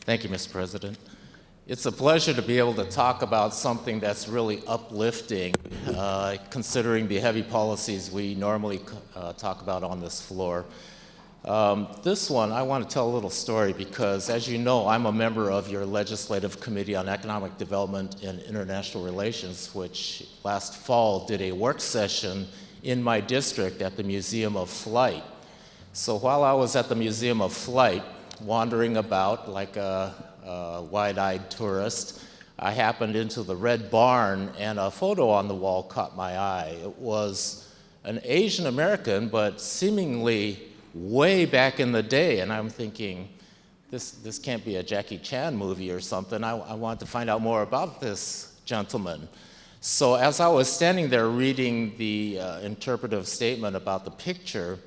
Thank you, Mr. President. It's a pleasure to be able to talk about something that's really uplifting, considering the heavy policies we normally talk about on this floor. This one, I want to tell a little story because, as you know, I'm a member of your Legislative Committee on Economic Development and International Relations, which last fall did a work session in my district at the Museum of Flight. So while I was at the Museum of Flight, wandering about like a wide-eyed tourist, I happened into the Red Barn, and a photo on the wall caught my eye. It was an Asian American, but seemingly way back in the day, and I'm thinking, this can't be a Jackie Chan movie or something. I wanted to find out more about this gentleman. So as I was standing there reading the interpretive statement about the picture,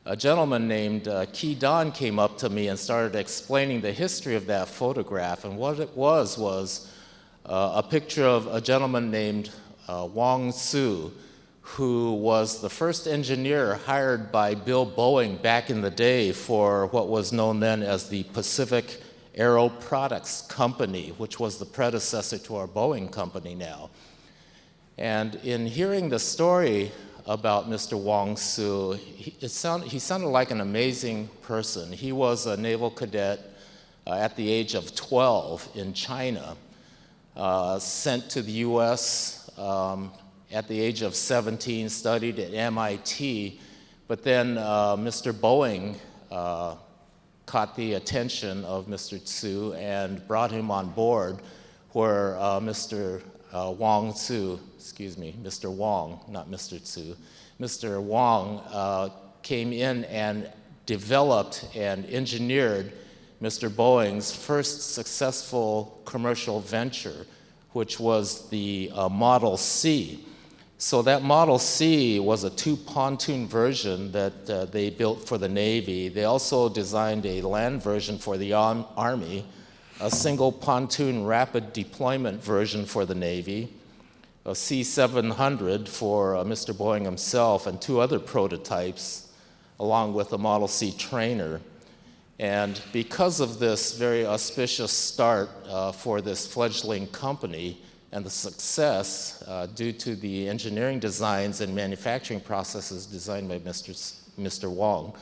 a gentleman named Ki Don came up to me and started explaining the history of that photograph. And what it was a picture of a gentleman named Wong Su, who was the first engineer hired by Bill Boeing back in the day for what was known then as the Pacific Aero Products Company, which was the predecessor to our Boeing company now. And in hearing the story about Mr. Wong Su, he sounded like an amazing person. He was a naval cadet at the age of 12 in China, sent to the US at the age of 17, studied at MIT, but then Mr. Boeing caught the attention of Mr. Tsu and brought him on board, where Mr. Wong Tsu, Mr. Wong, not Mr. Tsu, Mr. Wong came in and developed and engineered Mr. Boeing's first successful commercial venture, which was the Model C. So that Model C was a two-pontoon version that they built for the Navy. They also designed a land version for the Army, a single pontoon rapid deployment version for the Navy, a C-700 for Mr. Boeing himself, and two other prototypes, along with a Model C trainer. And because of this very auspicious start for this fledgling company and the success due to the engineering designs and manufacturing processes designed by Mr. Wong,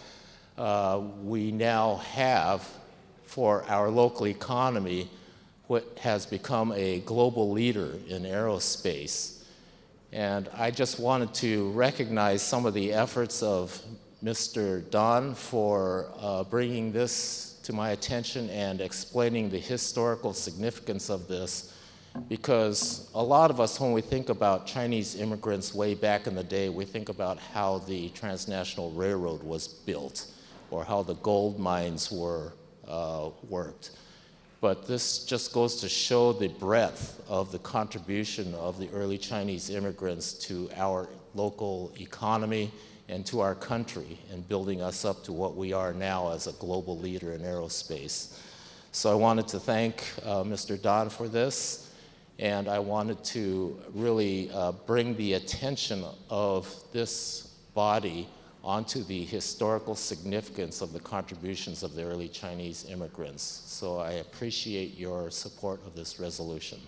we now have, for our local economy, what has become a global leader in aerospace. And I just wanted to recognize some of the efforts of Mr. Don for bringing this to my attention and explaining the historical significance of this, because a lot of us, when we think about Chinese immigrants way back in the day, we think about how the transnational railroad was built or how the gold mines were worked. But this just goes to show the breadth of the contribution of the early Chinese immigrants to our local economy and to our country in building us up to what we are now as a global leader in aerospace. So I wanted to thank Mr. Don for this, and I wanted to really bring the attention of this body onto the historical significance of the contributions of the early Chinese immigrants. So I appreciate your support of this resolution.